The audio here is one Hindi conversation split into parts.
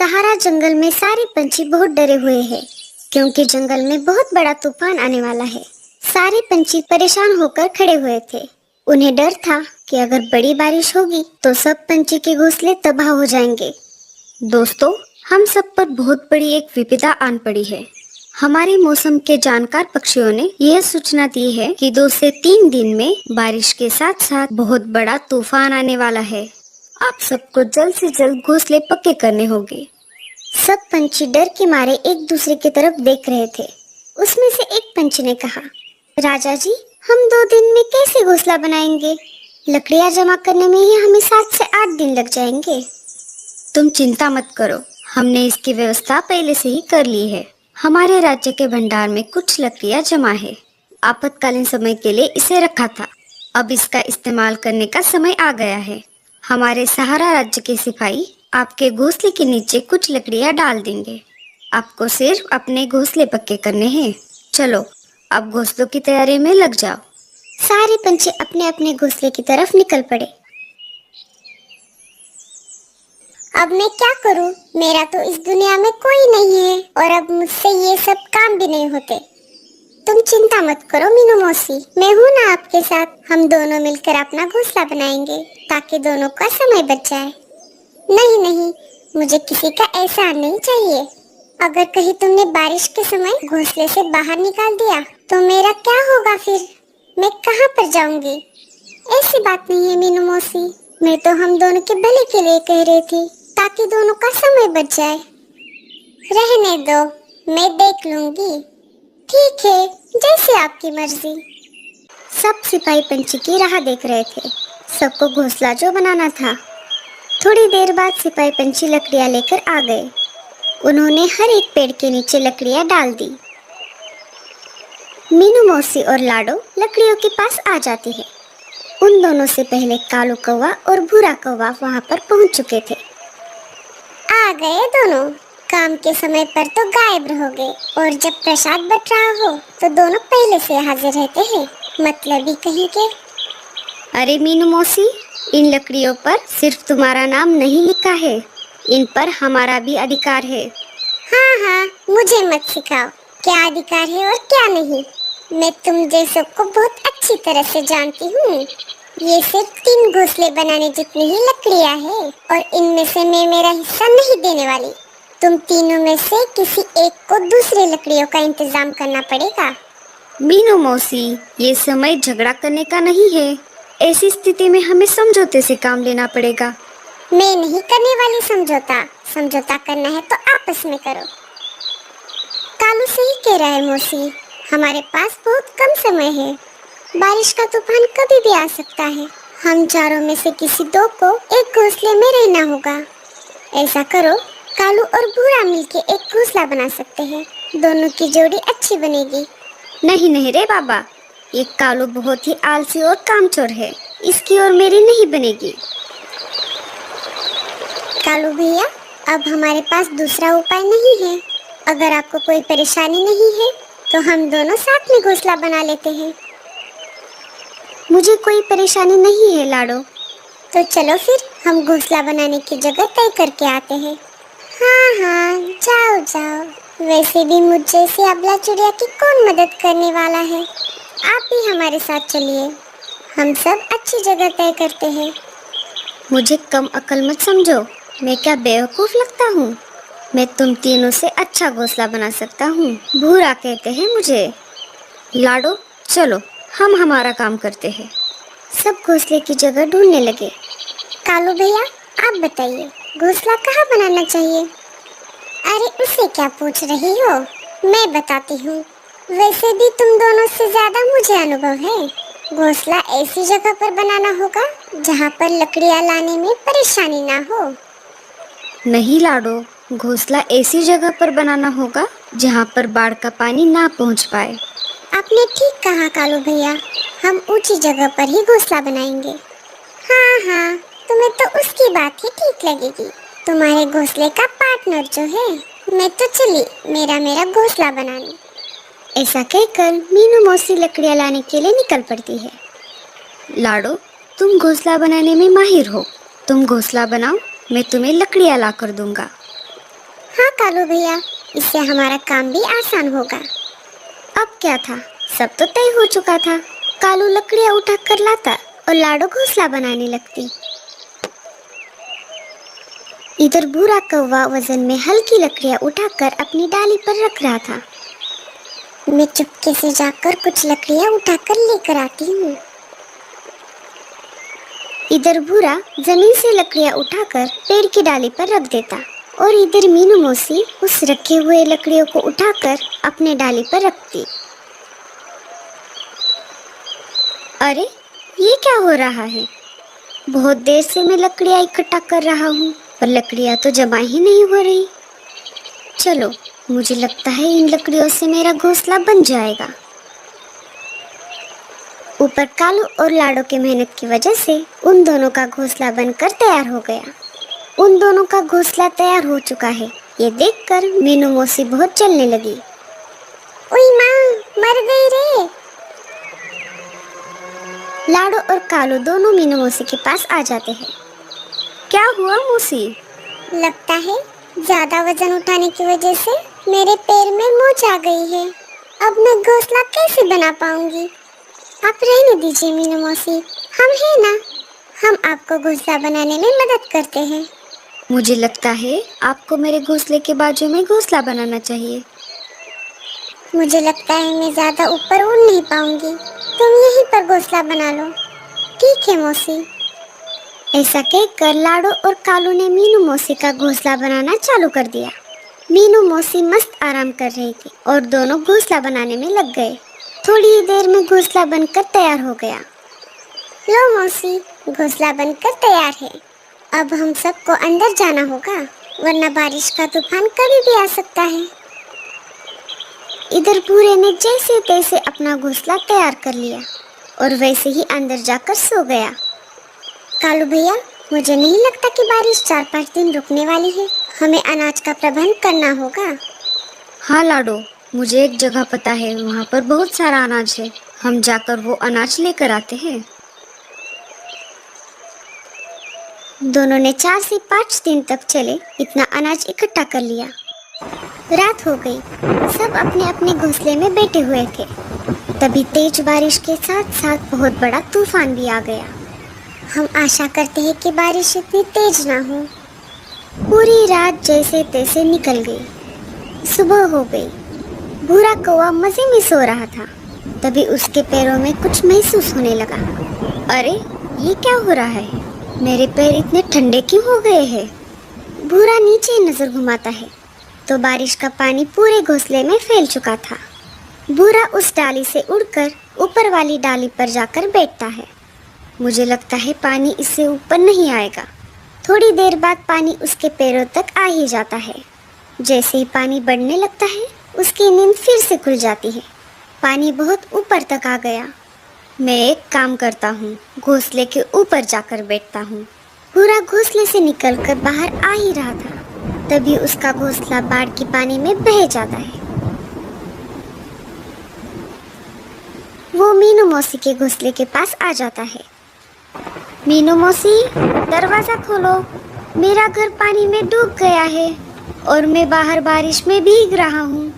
सहारा जंगल में सारे पंछी बहुत डरे हुए हैं क्योंकि जंगल में बहुत बड़ा तूफान आने वाला है। सारे पंछी परेशान होकर खड़े हुए थे। उन्हें डर था कि अगर बड़ी बारिश होगी तो सब पंछी के घोंसले तबाह हो जाएंगे। दोस्तों, हम सब पर बहुत बड़ी एक विपदा आन पड़ी है। हमारे मौसम के जानकार पक्षियों ने यह सूचना दी है कि 2 से 3 दिन में बारिश के साथ साथ बहुत बड़ा तूफान आने वाला है। आप सबको जल्द से जल्द घोंसले पक्के करने होंगे। सब पंछी डर के मारे एक दूसरे की तरफ देख रहे थे। उसमें से एक पंछी ने कहा, राजा जी, हम 2 दिन में कैसे घोंसला बनाएंगे? लकड़ियां जमा करने में ही हमें 7 से 8 दिन लग जाएंगे। तुम चिंता मत करो, हमने इसकी व्यवस्था पहले से ही कर ली है। हमारे राज्य के भंडार में कुछ लकड़ियां जमा है। आपातकालीन समय के लिए इसे रखा था। अब इसका इस्तेमाल करने का समय आ गया है। हमारे सहारा राज्य के सिपाही आपके घोंसले के नीचे कुछ लकड़ियां डाल देंगे। आपको सिर्फ अपने घोंसले पक्के करने हैं। चलो, अब घोंसलों की तैयारी में लग जाओ। सारे पंछी अपने अपने घोंसले की तरफ निकल पड़े। अब मैं क्या करूं? मेरा तो इस दुनिया में कोई नहीं है और अब मुझसे ये सब काम भी नहीं होते। तुम चिंता मत करो मीनू मौसी, मैं हूँ ना आपके साथ। हम दोनों मिलकर अपना घोंसला बनाएंगे ताकि दोनों का समय बच जाए। नहीं नहीं, मुझे किसी का एहसान नहीं चाहिए। अगर कहीं तुमने बारिश के समय घोंसले से बाहर निकाल दिया तो मेरा क्या होगा फिर? मैं कहाँ पर जाऊंगी? ऐसी बात नहीं है मीनू मौसी, मैं तो हम दोनों के भले के लिए कह रही थी ताकि दोनों का समय बच जाए। रहने दो, मैं देख लूंगी। ठीक है, जैसे आपकी मर्जी। सब सिपाही पंछी की राह देख रहे थे। सबको घोंसला जो बनाना था। थोड़ी देर बाद सिपाही पंछी लकड़ियां लेकर आ गए। उन्होंने हर एक पेड़ के नीचे लकड़ियां डाल दी। मीनू मौसी और लाडो लकड़ियों के पास आ जाती है। उन दोनों से पहले कालू कौवा और भूरा कौवा वहां पर पहुंच चुके थे। आ गए दोनों। काम के समय पर तो गायब रहोगे और जब प्रसाद बट रहा हो तो दोनों पहले से हाजिर रहते हैं। मतलबी कहीं के। अरे मीनू मौसी, इन लकड़ियों पर सिर्फ तुम्हारा नाम नहीं लिखा है, इन पर हमारा भी अधिकार है। हाँ हाँ, मुझे मत सिखाओ क्या अधिकार है और क्या नहीं। मैं तुम जैसों को बहुत अच्छी तरह से जानती हूँ। ये सिर्फ 3 घोंसले बनाने जितनी ही लकड़ियाँ हैं और इनमें से मैं मेरा हिस्सा नहीं देने वाली। तुम तीनों में से किसी एक को दूसरी लकड़ियों का इंतजाम करना पड़ेगा। मीनू मौसी, ये समय झगड़ा करने का नहीं है। ऐसी स्थिति में हमें समझौते से काम लेना पड़ेगा। मैं नहीं करने वाली समझौता। समझौता करना है तो आपस में करो। कालू सही कह रहा है मौसी, हमारे पास बहुत कम समय है। बारिश का तूफान कभी भी आ सकता है। हम चारों में से किसी 2 को एक घोंसले में रहना होगा। ऐसा करो, कालू और भूरा मिलके एक घोंसला बना सकते हैं। दोनों की जोड़ी अच्छी बनेगी। नहीं नहीं रे बाबा, ये कालू बहुत ही आलसी और कामचोर है। इसकी और मेरी नहीं बनेगी। कालू भैया, अब हमारे पास दूसरा उपाय नहीं है। अगर आपको कोई परेशानी नहीं है तो हम दोनों साथ में घोंसला बना लेते हैं। मुझे कोई परेशानी नहीं है लाडो। तो चलो फिर हम घोंसला बनाने की जगह तय करके आते हैं। हाँ हाँ, जाओ जाओ। वैसे भी मुझ जैसी अबला चिड़िया की कौन मदद करने वाला है। आप भी हमारे साथ चलिए, हम सब अच्छी जगह तय करते हैं। मुझे कम अकल मत समझो। मैं क्या बेवकूफ लगता हूँ? मैं तुम तीनों से अच्छा घोंसला बना सकता हूँ। भूरा कहते हैं मुझे। लाडो, चलो हम हमारा काम करते हैं। सब घोंसले की जगह ढूंढने लगे। कालू भैया, आप बताइए, घोंसला कहाँ बनाना चाहिए? अरे उसे क्या पूछ रही हो, मैं बताती हूँ। वैसे भी तुम दोनों से ज्यादा मुझे अनुभव है। घोंसला ऐसी जगह पर बनाना होगा जहाँ पर लकड़ियाँ लाने में परेशानी ना हो। नहीं लाडो, घोंसला ऐसी जगह पर बनाना होगा जहाँ पर बाढ़ का पानी ना पहुँच पाए। आपने ठीक कहा कालू भैया, हम ऊंची जगह पर ही घोंसला बनाएंगे। हाँ हाँ, तुम्हें तो उसकी बात ही ठीक लगेगी। तुम्हारे घोंसले का पार्टनर जो है, मैं तो चली मेरा घोंसला बनाने। ऐसा कहकर मीनू मौसी लकड़ियाँ लाने के लिए निकल पड़ती है। लाडो, तुम घोंसला बनाने में माहिर हो। तुम घोंसला बनाओ, मैं तुम्हें लकड़ियाँ ला कर दूंगा। हाँ कालू भैया, इससे हमारा काम भी आसान होगा। अब क्या था, सब तो तय हो चुका था। कालू लकड़ियाँ उठा कर लाता और लाडो घोंसला बनाने लगती। इधर भूरा कौवा वजन में हल्की लकड़ियाँ उठाकर अपनी डाली पर रख रहा था। मैं चुपके से जाकर कुछ लकड़ियाँ उठाकर लेकर आती हूँ। इधर भूरा जमीन से लकड़ियाँ उठाकर पेड़ की डाली पर रख देता और इधर मीनू मौसी उस रखे हुए लकड़ियों को उठाकर अपने डाली पर रखती। अरे, ये क्या हो रहा है? बहुत देर से मैं लकड़ियाँ इकट्ठा कर रहा हूँ पर लकड़ियाँ तो जमा ही नहीं हो रही। चलो, मुझे लगता है इन लकड़ियों से मेरा घोंसला बन जाएगा। ऊपर कालू और लाडो की मेहनत की वजह से उन दोनों का घोंसला बनकर तैयार हो गया। उन दोनों का घोंसला तैयार हो चुका है, ये देखकर मीनू मौसी बहुत चलने लगी। ओई माँ, मर गई रे। लाडो और कालू दोनों मीनू मौसी के पास आ जाते हैं। क्या हुआ मौसी? लगता है ज्यादा वजन उठाने की वजह से मेरे पैर में मोच आ गई है। अब मैं घोंसला कैसे बना पाऊंगी? आप रहने दीजिए मीनू मौसी, हम हैं ना, हम आपको घोंसला बनाने में मदद करते हैं। मुझे लगता है आपको मेरे घोंसले के बाजू में घोंसला बनाना चाहिए। मुझे लगता है मैं ज्यादा ऊपर उड़ नहीं पाऊंगी, तुम यहीं पर घोंसला बना लो। ठीक है मौसी। ऐसा कहकर लाडो और कालू ने मीनू मौसी का घोंसला बनाना चालू कर दिया। मीनू मौसी मस्त आराम कर रही थी और दोनों घोंसला बनाने में लग गए। थोड़ी ही देर में घोंसला बनकर तैयार हो गया। लो मौसी, घोंसला बनकर तैयार है। अब हम सबको अंदर जाना होगा, वरना बारिश का तूफान कभी भी आ सकता है। इधर भूरे ने जैसे तैसे अपना घोंसला तैयार कर लिया और वैसे ही अंदर जाकर सो गया। कालू भैया, मुझे नहीं लगता कि बारिश 4-5 दिन रुकने वाली है। हमें अनाज का प्रबंध करना होगा। हाँ लाडो, मुझे एक जगह पता है, वहाँ पर बहुत सारा अनाज है। हम जाकर वो अनाज लेकर आते हैं। दोनों ने 4 से 5 दिन तक चले इतना अनाज इकट्ठा कर लिया। रात हो गई, सब अपने अपने घोंसले में बैठे हुए थे। तभी तेज बारिश के साथ साथ बहुत बड़ा तूफान भी आ गया। हम आशा करते हैं कि बारिश इतनी तेज ना हो। पूरी रात जैसे तैसे निकल गई। सुबह हो गई। भूरा कौवा मजे में सो रहा था। तभी उसके पैरों में कुछ महसूस होने लगा। अरे, ये क्या हो रहा है? मेरे पैर इतने ठंडे क्यों हो गए हैं? भूरा नीचे नजर घुमाता है तो बारिश का पानी पूरे घोंसले में फैल चुका था। भूरा उस डाली से उड़कर ऊपर वाली डाली पर जाकर बैठता है। मुझे लगता है पानी इससे ऊपर नहीं आएगा। थोड़ी देर बाद पानी उसके पैरों तक आ ही जाता है। जैसे ही पानी बढ़ने लगता है, उसकी नींद फिर से खुल जाती है। पानी बहुत ऊपर तक आ गया। मैं एक काम करता हूँ, घोंसले के ऊपर जाकर बैठता हूँ। भूरा घोंसले से निकलकर बाहर आ ही रहा था, तभी उसका घोंसला बाढ़ के पानी में बह जाता है। वो मीनू मौसी के घोंसले के पास आ जाता है। मीनू मौसी, दरवाजा खोलो, मेरा घर पानी में डूब गया है और मैं बाहर बारिश में भीग रहा हूँ।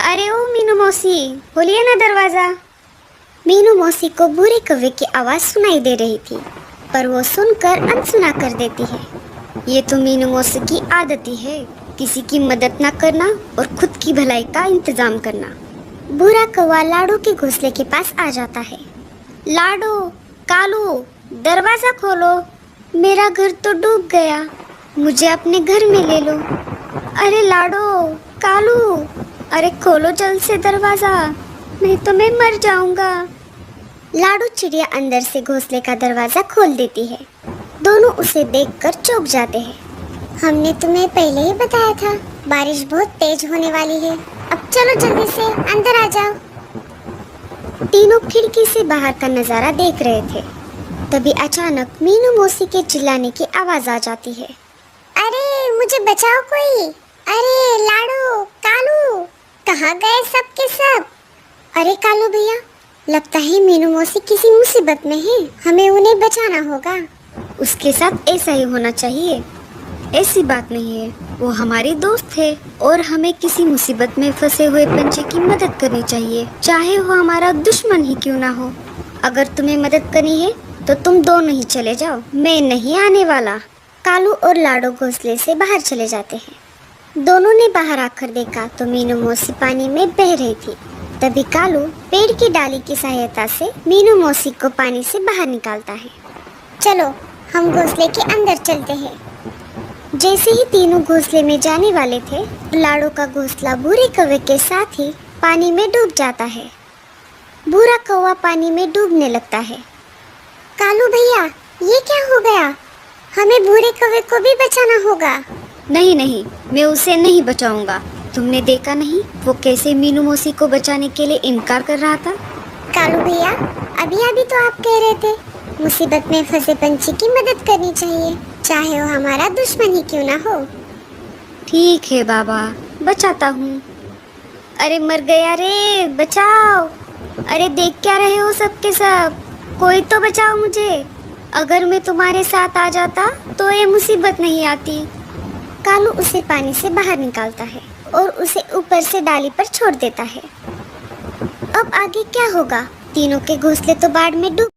अरे ओ मीनू मौसी, खोलिए ना दरवाजा। मीनू मौसी को भूरे कौवे की आवाज़ सुनाई दे रही थी, पर वो सुनकर अनसुना कर देती है। ये तो मीनू मौसी की आदत ही है, किसी की मदद ना करना और खुद की भलाई का इंतजाम करना। भूरा कौवा लाडो के घोंसले के पास आ जाता है। लाडो, कालू, दरवाजा खोलो, मेरा घर तो डूब गया, मुझे अपने घर में ले लो। अरे लाडो, कालू, अरे खोलो जल्द से दरवाजा, नहीं तो मैं मर जाऊंगा। लाडो चिड़िया अंदर से घोंसले का दरवाजा खोल देती है। दोनों उसे देखकर चौंक जाते हैं। हमने तुम्हें पहले ही बताया था, बारिश बहुत तेज होने वाली है। अब चलो जल्दी से अंदर आ जाओ। तीनों खिड़की से बाहर का नजारा देख रहे थे। तभी अचानक मीनू मौसी के चिल्लाने की आवाज आ जाती है। अरे मुझे बचाओ कोई! अरे लाडो, कालू, कहाँ गए सब के सब? अरे कालू भैया, लगता है मीनू मौसी किसी मुसीबत में है, हमें उन्हें बचाना होगा। उसके साथ ऐसा ही होना चाहिए। ऐसी बात नहीं है, वो हमारी दोस्त है और हमें किसी मुसीबत में फंसे हुए पंछी की मदद करनी चाहिए, चाहे वो हमारा दुश्मन ही क्यों ना हो। अगर तुम्हें मदद करनी है तो तुम दोनों ही चले जाओ, मैं नहीं आने वाला। कालू और लाडो घोंसले से बाहर चले जाते हैं। दोनों ने बाहर आकर देखा तो मीनू मौसी पानी में बह रही थी। तभी कालू पेड़ की डाली की सहायता से मीनू मौसी को पानी से बाहर निकालता है। चलो हम घोंसले के अंदर चलते हैं। जैसे ही तीनों घोंसले में जाने वाले थे, लाडो का घोंसला भूरे कौवे के साथ ही पानी में डूब जाता है। भूरा कौवा पानी में डूबने लगता है। कालू भैया, ये क्या हो गया? हमें भूरे कौवे को भी बचाना होगा। नहीं नहीं, मैं उसे नहीं बचाऊंगा। तुमने देखा नहीं वो कैसे मीनू मौसी को बचाने के लिए इनकार कर रहा था। कालू भैया, अभी अभी तो आप कह रहे थे मुसीबत में फंसे पंछी की मदद करनी चाहिए, चाहे वो हमारा दुश्मन ही क्यों ना हो। ठीक है बाबा, बचाता हूँ। अरे मर गया रे, बचाओ। अरे देख क्या रहे हो सबके सब, कोई तो बचाओ मुझे। अगर मैं तुम्हारे साथ आ जाता तो ये मुसीबत नहीं आती। कालू उसे पानी से बाहर निकालता है और उसे ऊपर से डाली पर छोड़ देता है। अब आगे क्या होगा? तीनों के घोंसले तो बाढ़ में डूब